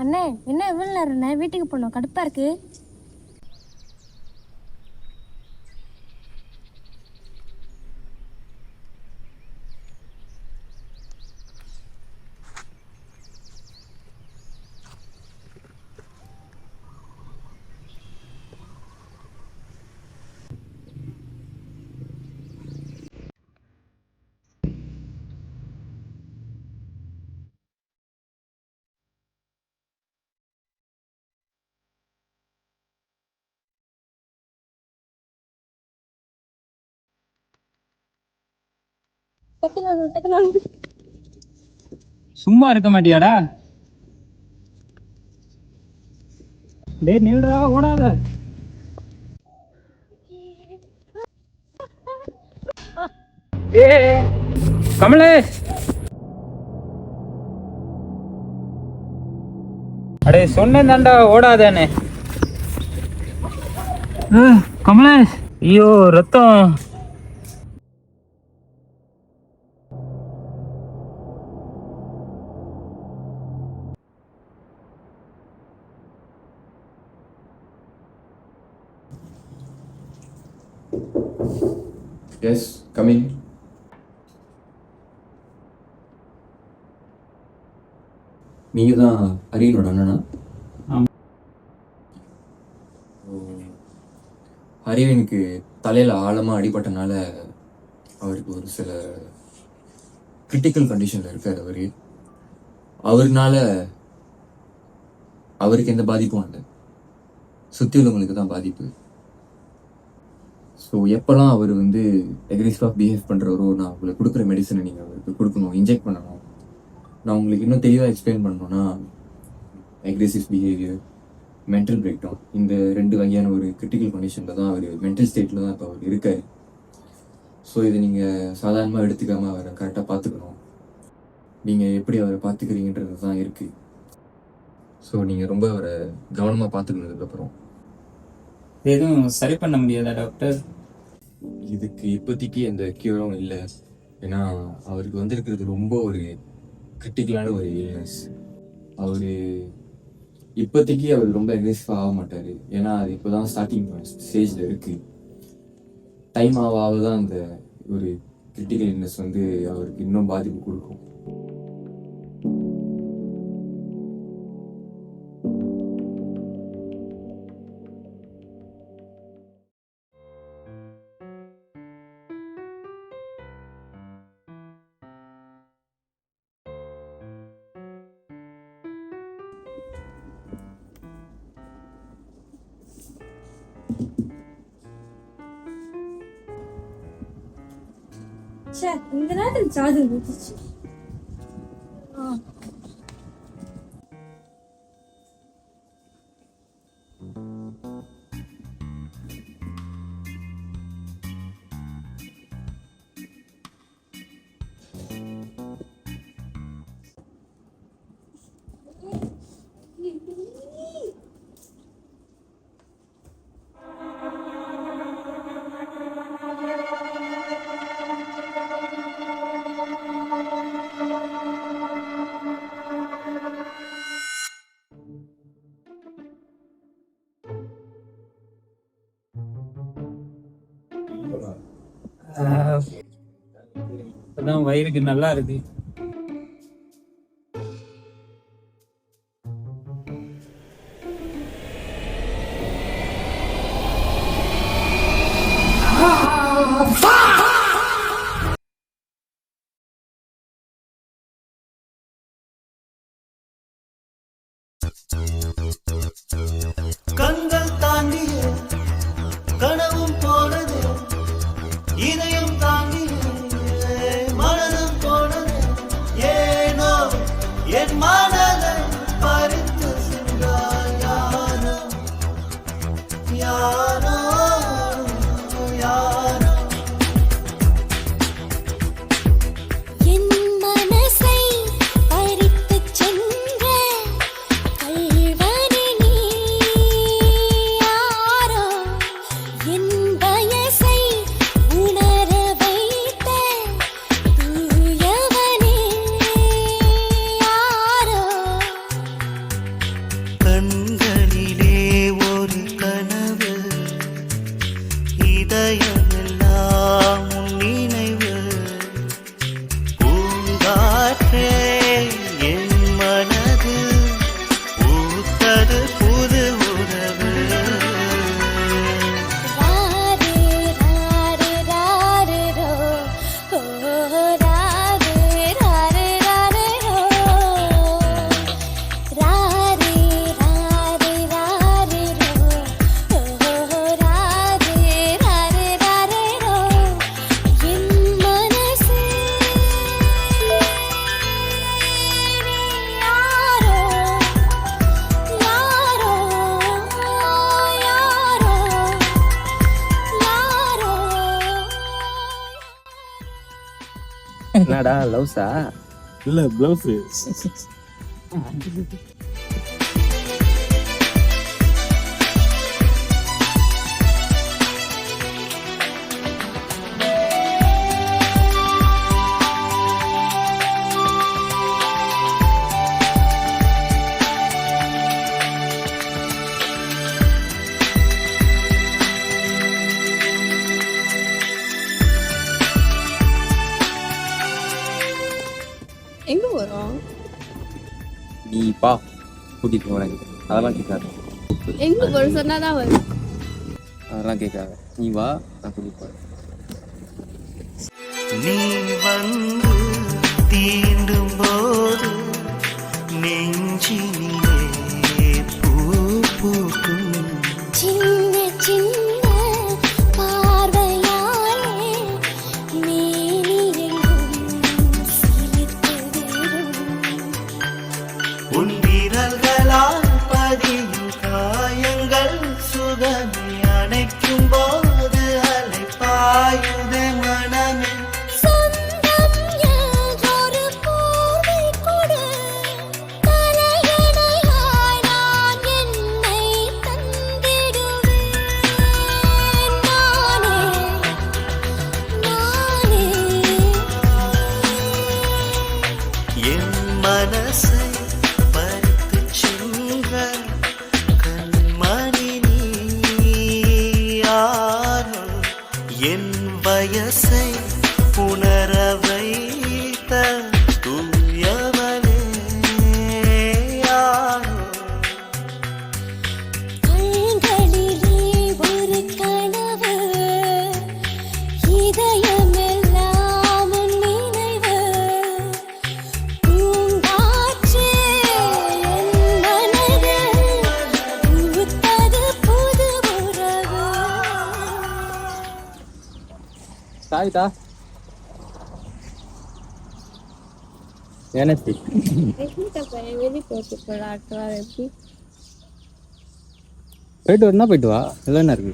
அண்ணே என்ன எவ்வளோ நேரம்ண்ணே வீட்டுக்கு போகணும் கடுப்பாக இருக்கு. சும்மா இருக்க மாட்டியாடா? டேய் நில்றா, ஓடாத. ஏய் கமலேஷ், அடே சொன்னேன் தாண்டா ஓடாதேன்னு. கமலேஷ், ஐயோ ரத்தம். Yes, come in. நீங்க தான் அரியனோட அண்ணனா? அரவினுக்கு தலையில் ஆழமாக அடிபட்டனால அவருக்கு ஒரு சில கிரிட்டிக்கல் கண்டிஷனில் இருக்கார். அவர்னால அவருக்கு எந்த பாதிப்பும் இல்லை, சுற்றி உள்ளவங்களுக்கு தான் பாதிப்பு. ஸோ எப்போல்லாம் அவர் எக்ரெசிவாக பிஹேவ் பண்ணுறவரோ, நான் உங்களுக்கு கொடுக்குற மெடிசனை நீங்கள் அவருக்கு கொடுக்கணும், இன்ஜெக்ட் பண்ணணும். நான் உங்களுக்கு இன்னும் தெளிவாக எக்ஸ்பிளைன் பண்ணணும்னா, aggressive behaviour, mental break down, இந்த 2 வகையான ஒரு கிரிட்டிக்கல் கண்டிஷனில் தான் அவர், மென்டல் ஸ்டேட்டில் தான் இப்போ அவர் இருக்கார். ஸோ இதை நீங்கள் சாதாரணமாக எடுத்துக்காமல் அவரை கரெக்டாக பார்த்துக்கணும். நீங்கள் எப்படி அவரை பார்த்துக்கிறீங்கன்றது தான் இருக்குது. ஸோ நீங்கள் ரொம்ப அவரை கவனமாக பார்த்துக்கணும். இதுக்கப்புறம் எதுவும் சரி பண்ண முடியாதா டாக்டர்? இதுக்கு இப்போதைக்கு எந்த கியூரும் இல்லை. ஏன்னா அவருக்கு வந்திருக்கிறது ரொம்ப ஒரு கிரிட்டிக்கலான ஒரு இல்னஸ். இப்போதைக்கு அவர் ரொம்ப அக்ரெசிவாக ஆக மாட்டார். ஏன்னா அது இப்போ தான் ஸ்டார்டிங் ஸ்டேஜில் இருக்குது. டைம் ஆக தான் அந்த ஒரு கிரிட்டிக்கல் இல்னஸ் அவருக்கு இன்னும் பாதிப்பு கொடுக்கும். இந்த நேரத்தில் சார்ஜ் இருந்துச்சு. அதான் வயிறுக்கு நல்லா இருக்கு. கண்கள் தாண்டிய கனவும் போனது, இதயம் தாண்டிய மனதும் போனது. ஏனோ என் மனதை பறித்து சென்றார் யாரோ யாரோ யாரோ. என் மனசை பறித்துச் சென்ற கள்வனே நீ. என்னடா லவ்ஸா? இல்ல பிளவுஸ். எங்க போறோம்? நீ பா கூட்டிட்டு போறேன். அதெல்லாம் கேட்காது. எங்க போறோம் சொன்னாதான் வரும். அதெல்லாம் கேட்காது. நீ வா, நான் கூட்டிட்டு போறேன். நீ வந்து தீண்டும் போது நெஞ்சினிலே பூ பூக்கும். சின்ன சின்ன பார்வையாலே மேனியெங்கும் சிலிர்த்து விடும். உன் விரல்களால் பதியும் காயங்கள் சுகமே அணைக்கும் போது அலை பாயுது மனமே. சொந்தம் என்றொரு போர்வை கொடு, தலையணையாய் நான் என்னை தந்திடுவேன். நானே என் மனசை பறித்துச் சென்ற கண்மணி நீ யாரோ, என் வயசை உணர வைத்த தூயவளே யாரோ. கண்களிலே ஒரு கனவு, இதயமெல்லாம் உன் நினைவு. பூங்காற்றே என் மனதில் பூத்தது புது உறவு. சாய்தா எனக்கு வெளியே போட்டு போலாட்டு வர எப்படி? போயிட்டு வரனா போயிட்டு வா. இதெல்லாம் என்ன இருக்கு?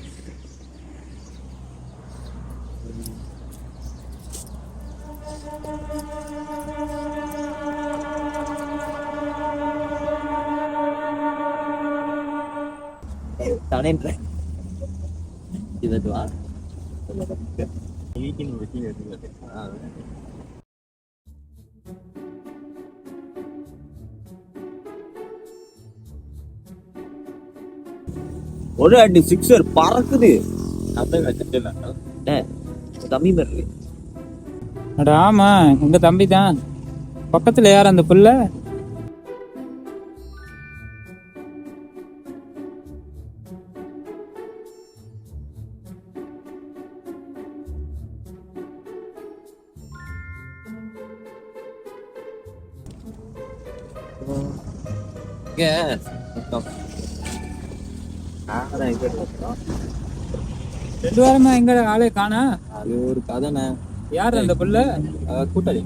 தடேன்றேன். இது வா. ஒரு அடி சிக்ஸர் பறக்குது. தம்பி மாதிரி அட ஆமா, உங்க தம்பி தான். பக்கத்துல யார் அந்த புள்ள? ரெண்டு வாரமா எங்க ஆளே காணா? அது ஒரு கதைண்ணே. யார் அந்த புள்ள? கூட்டாளி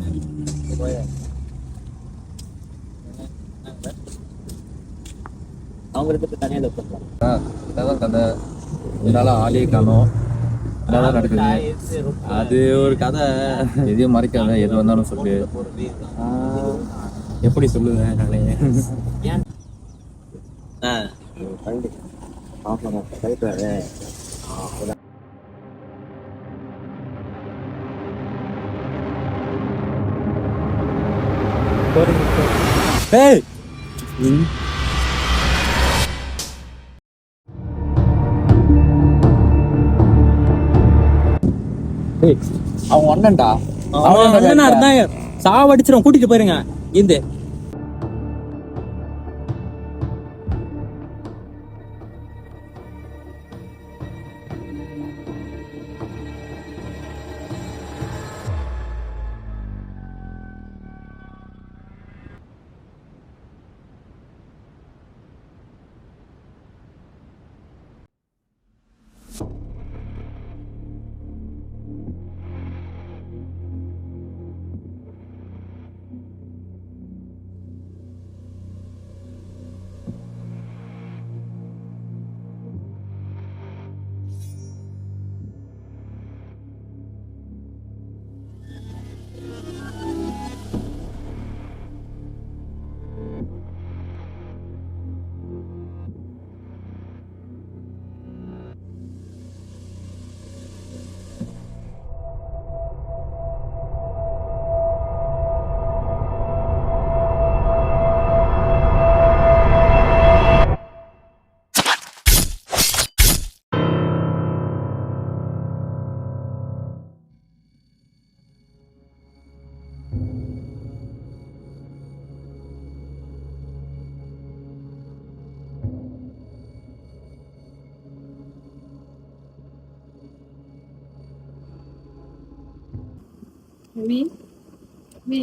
அவங்க ரெண்டு தனியாக பண்ணலாம். கதை இதனால ஆளே காணோம். என்னதான் நடக்குது? அது ஒரு கதை. எதையும் மறைக்காத, எது வந்தாலும் சொல்லு. எப்படி சொல்லுவேன் நானே? ஏய் அவன் ஒன்னண்டா. அவன் இருந்தாங்க சாவடிச்சிடும். கூட்டிட்டு போயிருங்க இந்த Oui. Oui.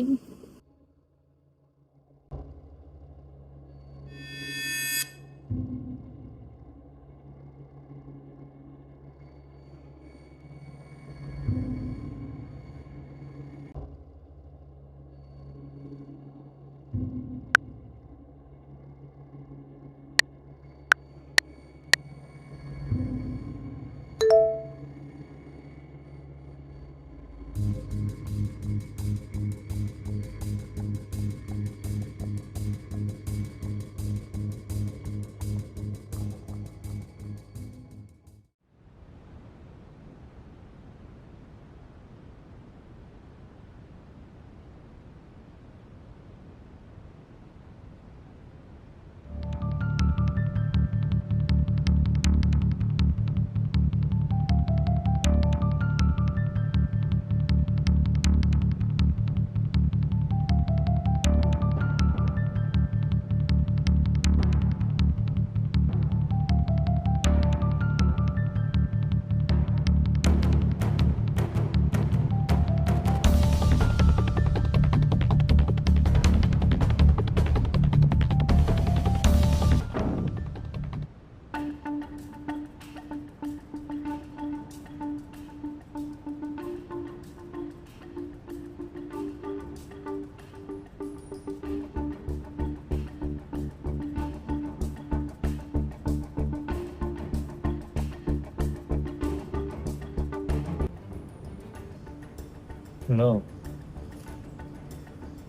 ஹலோ,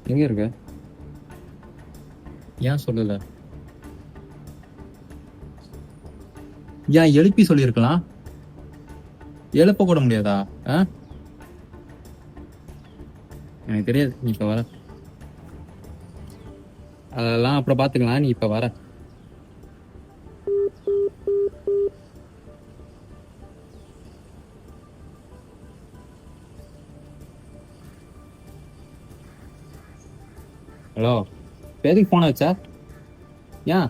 எங்க இருக்க? ஏன் சொல்லல? ஏன் எழுப்பி சொல்லியிருக்கலாம்? எழுப்ப கூட முடியாதா? எனக்கு தெரியாது, நீ இப்ப வர. அதெல்லாம் அப்புறம் பாத்துக்கலாம், நீ இப்ப வர. ஹலோ, எதுக்கு போன வச்சா? ஏன்?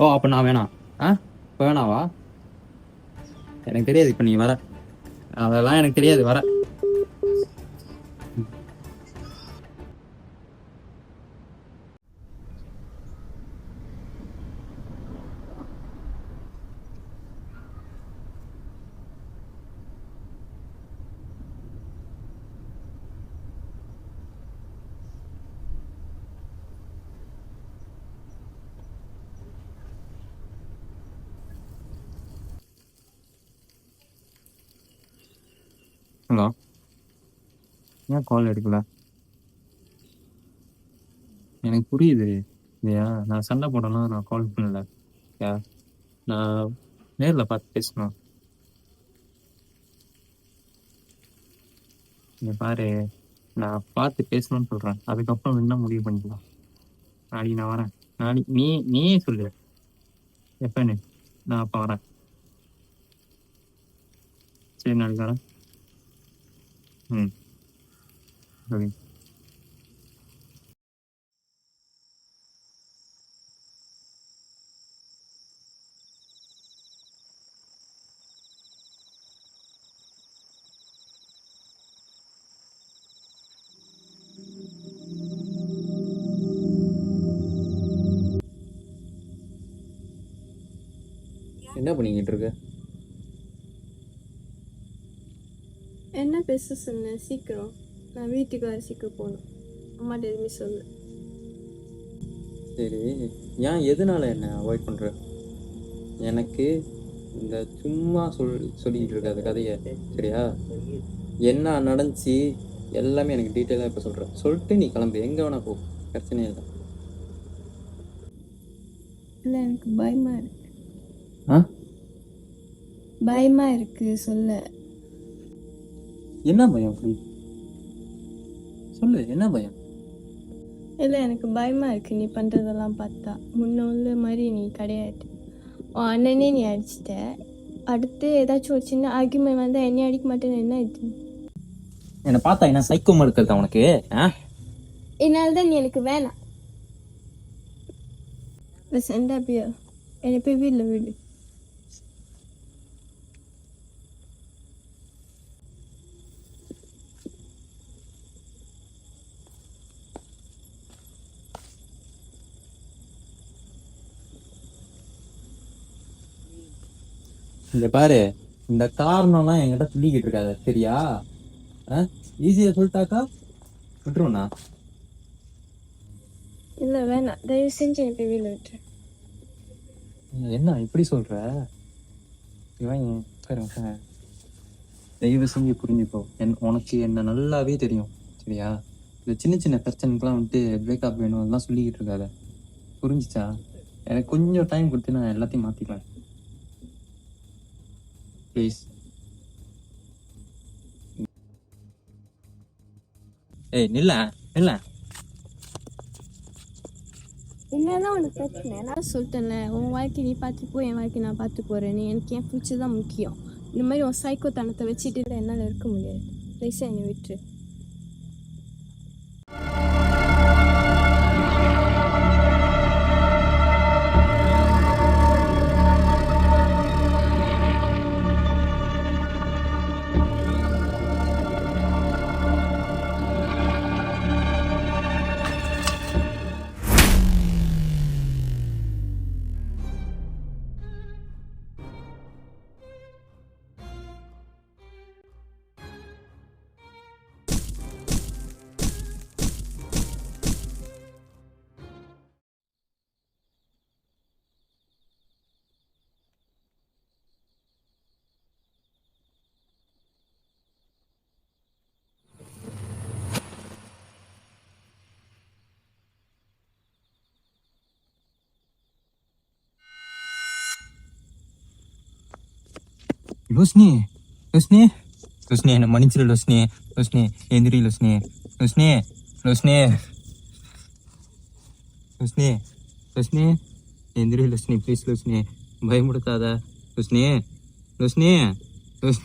ஓ, அப்ப நான் வேணாம். இப்ப வேணாவா? எனக்கு தெரியாது, இப்ப நீ வர. அதெல்லாம் எனக்கு தெரியாது, வர. ஹலோ, ஏன் கால் எடுக்கல? எனக்கு புரியுது இல்லையா, நான் சண்டை போடலாம், நான் கால் பண்ணல. யா, நான் நேரில் பார்த்து பேசணும். நீ பாரு, நான் பார்த்து பேசணும்னு சொல்கிறேன், அதுக்கப்புறம் என்ன முடிவு பண்ணிக்கலாம். நாளைக்கு நான் வரேன். நாளைக்கு நீயே சொல்லு எப்பன்னு, நான் அப்போ வரேன். சரி, நாளைக்கு வரேன். ம், சரி. என்ன பண்ணிக்கிட்டு இருக்க? என்ன பேச சொன்னேன்? சீக்கிரம். நான் வீட்டுக்கு வர சீக்கிரம் போகணும். அம்மாட்ட எதுவுமே சொல்லு. சரி, ஏன் எதனால என்ன அவாய்ட் பண்ற? எனக்கு இந்த சும்மா சொல்லிக்கிட்டு இருக்காது கதையை, சரியா? என்ன நடந்துச்சு எல்லாமே எனக்கு டீட்டெயிலாக இப்போ சொல்கிறேன். சொல்லிட்டு நீ கிளம்பு, எங்கே வேணா போ, பிரச்சனையே இல்லை. இல்லை, எனக்கு பயமா இருக்கு. ஆ, பயமா இருக்கு சொல்ல. என்ன பயம்? அப்படி சொல்லு, என்ன பயம்? இல்லை, எனக்கு பயமா இருக்கு நீ பண்றதெல்லாம் பார்த்தா. முன்ன உள்ள மாதிரி நீ கிடையாது. உன் அண்ணனே நீ அடிச்சிட்ட. அடுத்து ஏதாச்சும் ஒரு சின்ன ஆர்குமெண்ட் வந்தால் என்னையும் அடிக்க மாட்டேன்னு என்ன இது? என்னை பார்த்தா என்ன சைக்கோமா இருக்கிறதா உனக்கு? என்னால் தான் நீ எனக்கு வேணாம். சண்டை அப்படியா? என்னை போய் வீட்டில் விடு. இந்த பாரு, இந்த காரணம்லாம் என்கிட்ட சொல்லிக்கிட்டு இருக்காத, சரியா? ஈஸியா சொல்லிட்டாக்கா விட்டுருவண்ணா. இல்லை வேணாம், தயவு செஞ்சு என்னை போய் வீட்டில் விட்டுரு. என்ன இப்படி சொல்ற? இவன் சரி, சரி. தயவு செஞ்சு புரிஞ்சுக்கோ. உனக்கு என்ன நல்லாவே தெரியும், சரியா? இந்த சின்ன சின்ன பிரச்சனைக்கெல்லாம் வந்துட்டு பிரேக்கப் வேணும் அதெல்லாம் சொல்லிக்கிட்டு இருக்காத, புரிஞ்சுச்சா? எனக்கு கொஞ்சம் டைம் கொடுத்து நான் எல்லாத்தையும் மாற்றிக்கலாம், ப்ளீஸ். ஏய் நில்ல நில்ல. என்னதான் உனக்கு பிரச்சனை? நான் சொல்லிட்டேன்ல, உன் வாழ்க்கை நீ பார்த்துப்போ, என் வாழ்க்கை நான் பார்த்து போகிறேன். நீ எனக்கு என் ஃபியூச்சர் தான் முக்கியம். இந்த மாதிரி உன் சைக்கோத்தனத்தை வச்சுட்டு என்னால் இருக்க முடியாது. ப்ளீஸ் என்னை விட்டுரு. லோஸ்னி லோஸ்னி லோஸ்னி, என்னை மன்னிச்சிரு லோஸ்னி. லோஸ்னி எந்திரி லோஸ்னி. லோஸ்னி லோஸ்னி லோஸ்னி லோஸ்னி எந்திரி லோஸ்னி, ப்ளீஸ் லோஸ்னி, பயமுடுத்தாத லோஸ்னி. லோஸ்னி லோஸ்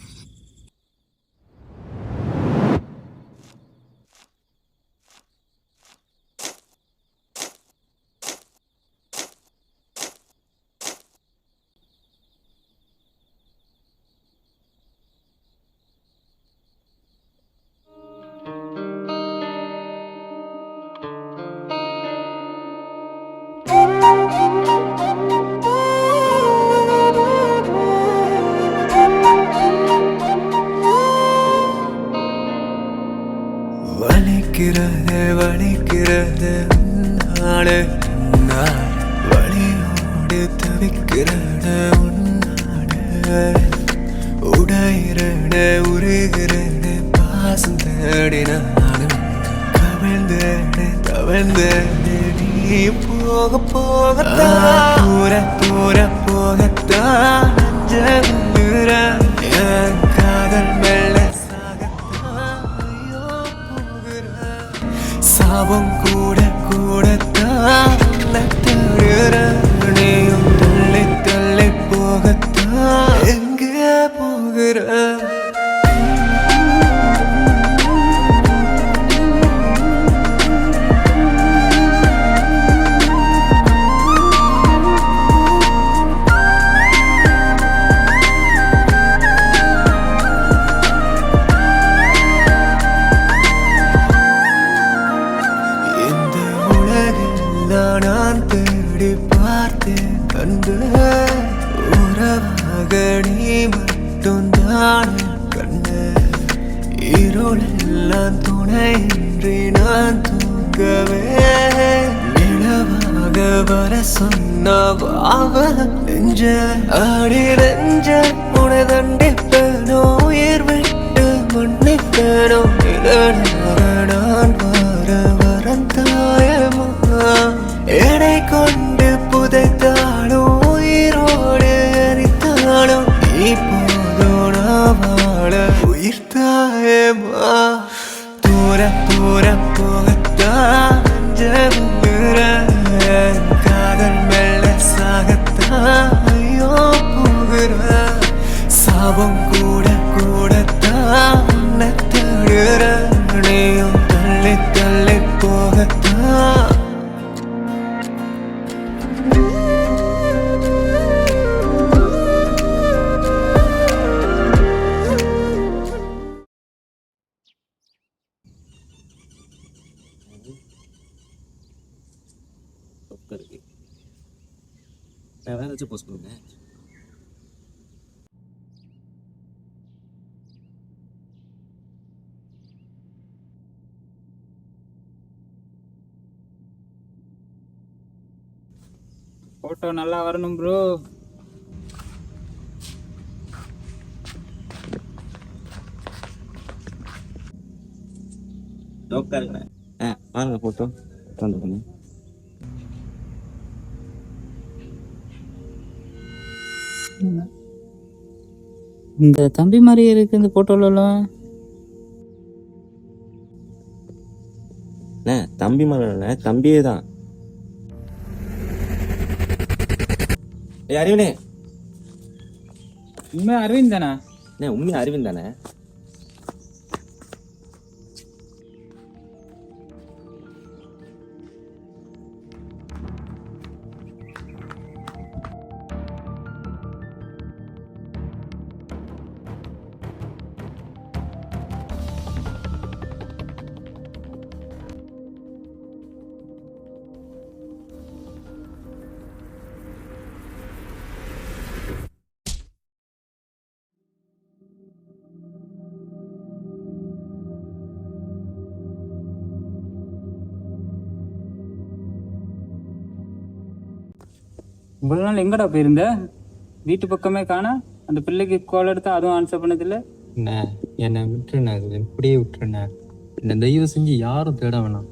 வலிக்கிறது வலிக்கிறது உன்னாலே, நான் வலியோடு தவிக்கிறது உன்னாலே. உடையிறது உருகிறது பாசம் தேடி நானும் கவிழ்ந்தேடு தவிழ்ந்தேடு. நீ போக போகத்தான் தூர தூர போகத்தான் நெஞ்சங்குற என் காதல் மெல்ல சாபம் கூட கூடத்தான் தடுற. நீயும் தள்ளி தள்ளி போகத்தான் எங்கே போகிற? நான் தேடி பார்த்தேன் அன்பு உறவாக நீ மட்டும் தான் கண்ணு. இருளெல்லாம் துணையின்றி நான் தூங்கவே நிலவாக வர சொன்ன நெஞ்ச ஆடி நெஞ்ச உன தண்டிப்பேனோ, உயிர் விட்டு மன்னிப்பேனோ. நிலனாக நான் வர வரந்தாயமா எடை கொண்டு புதைத்தாலும் உயிரோடு அரித்தாலும் இப்போதோட வாழ உயிர் தாயமா. தூர தூர போகத்தான் காதல் மெல்ல சாகத்தான் ஐயோ போகிற. சாபம் கூட கூடத்தான் தடுற. நீயும் தள்ளி தள்ளி போகத்தான் வேற ஏதாச்சும் போஸ்ட் பண்ணுங்க. ஃபோட்டோ நல்லா வரணும் ப்ரோ. பாருங்க போட்டோ பண்ணி. இந்த தம்பி மாதிரி இருக்கு இந்த ஃபோட்டோலலாம். தம்பி மாதிரி தம்பியே தான். அறிவனே, உண்மையா அரவிந்த் தானே? உண்மையா அரவிந்த் தானே? இவ்வளோ நாள் எங்கடா போயிருந்த? வீட்டு பக்கமே காணா. அந்த பிள்ளைக்கு கால் எடுத்தா அதுவும் ஆன்சர் பண்ணதில்லை. என்னை விட்டுருண்ணே, இப்படியே விட்டுருண்ணே. என்னை தயவு செஞ்சு யாரும் தேட வேணாம்.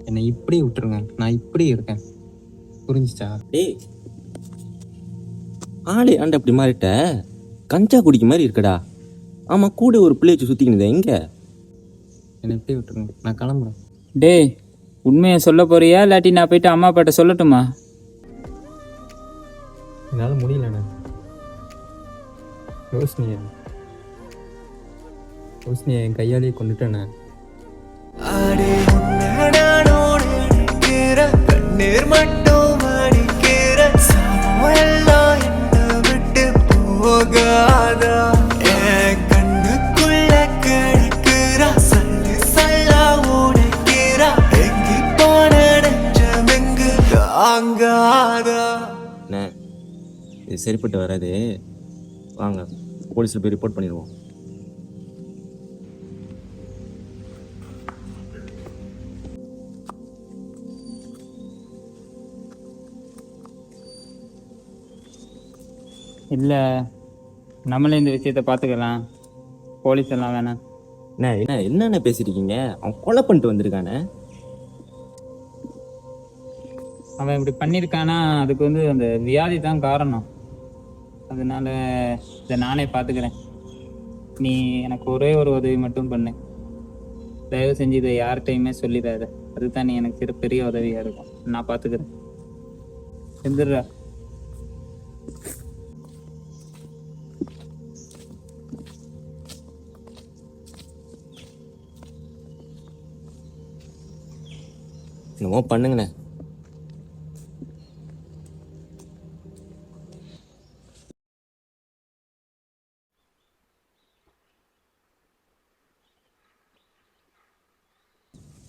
என்னை இப்படியே விட்டுருங்க, நான் இப்படியே இருக்கேன். புரிஞ்சிச்சா? டேய், ஆளே ஆண்ட அப்படி மாறிட்ட, கஞ்சா குடிக்க மாதிரி இருக்கடா. ஆமா, கூட ஒரு பிள்ளை வச்சு சுத்திக்கினது எங்க? என்னை இப்படியே விட்டுருங்க, நான் கிளம்புறேன். டேய், உண்மையை சொல்ல போறியா இல்லாட்டி நான் போயிட்டு அம்மா அப்பாட்ட சொல்லட்டுமா? என்னால் முடியலண்ணே. ரோஷினியை என் கையாலேயே கொண்டுட்டேண்ணே. அடே உன்னோடு நிற்கிற கண்ணீர் மட்டும் அடிக்கிற சமையெல்லாம் என்னை விட்டு போகாதா? என் கண்ணுக்குள்ள கிடைக்கிற சொல்லி சொல்ல உடைக்கிற எங்கி போன நெஞ்சமெங்கு தாங்காதா? இது சரிப்பட்டு வராது. வாங்க, போலீஸில் போய் ரிப்போர்ட் பண்ணிடுவோம். இல்லை, நம்மளே இந்த விஷயத்தை பார்த்துக்கலாம். போலீஸ் எல்லாம் வேணாம். என்னென்ன பேசிருக்கீங்க? அவன் கொலை பண்ணிட்டு வந்திருக்கானே. அவன் இப்படி பண்ணியிருக்கானா, அதுக்கு அந்த வியாதி தான் காரணம். அதனால இதை நானே பார்த்துக்கிறேன். நீ எனக்கு ஒரே ஒரு உதவி மட்டும் பண்ணு. தயவு செஞ்சு இதை யார்கிட்டையுமே சொல்லிடாத. அதுதான் நீ எனக்கு பெரிய உதவியாக இருக்கும். நான் பார்த்துக்கிறேன். எந்திரா. என்னமோ பண்ணுங்கண்ணே.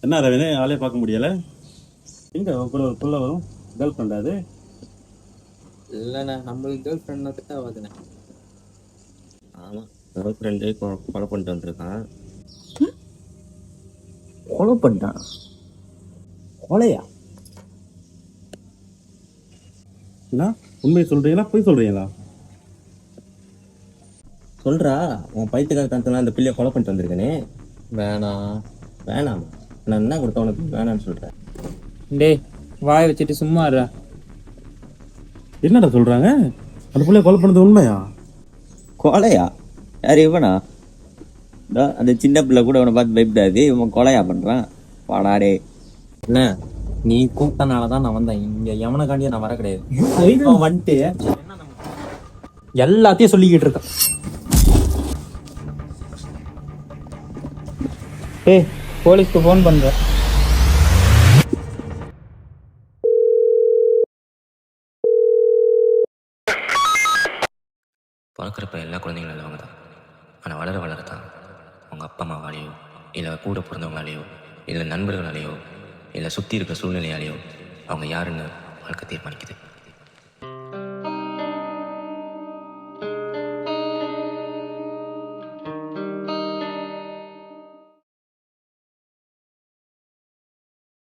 என்ன ரவினே, ஆளே பார்க்க முடியலை. எங்கே கூட ஒரு புள்ள வரும், கேர்ள் ஃப்ரெண்டா அது? இல்லைண்ணே, நம்மளுக்கு கேர்ள் ஃப்ரெண்ட் கிட்ட ஆகுதுண்ணே. ஆமாம், கேர்ள் ஃப்ரெண்டே கொலை பண்ணிட்டு வந்திருக்கான். ஃபாலோ பண்ணிட்டான். கொலையா? என்ன உண்மையை சொல்கிறீங்களா பொய் சொல்கிறீங்களா? சொல்கிறா, உன் பைத்துக்கார தந்தெல்லாம் அந்த பிள்ளையை கொலை பண்ணிட்டு வந்திருக்கேனே. வேணாம், நான் என்ன கொடுத்த உனக்கு வேணான்னு சொல்கிறேன். டேய், வாய் வச்சுட்டு சும்மா இருடா. என்னடா சொல்கிறாங்க? அந்த பிள்ளையை கொலை பண்ணது உண்மையா? கொலையா? யார் இவனா? அந்த சின்ன பிள்ளை கூட அவனை பார்த்து பயப்படாது, இவன் கொலையா பண்ணுறான். பாடாடே. என்ன, நீ கூப்பிட்டனால தான் நான் வந்தேன். இங்கே எவனைக்காண்டியே நான் வர கிடையாது. வந்துட்டு எல்லாத்தையும் சொல்லிக்கிட்டு இருக்கான். டேய், போலீஸ்க்கு ஃபோன் பண்ணுறேன். பிறக்கிறப்ப எல்லா குழந்தைங்களும் நல்லவங்க தான். ஆனால் வளர வளரத்தான் அவங்க அப்பா அம்மாவாலேயோ, இல்லை கூட பிறந்தவங்களாலேயோ, இல்லை நண்பர்களாலேயோ, இல்லை சுற்றி இருக்கிற சூழ்நிலையாலேயோ அவங்க யாருன்னு வாழ்க்கை தீர்மானிக்குது.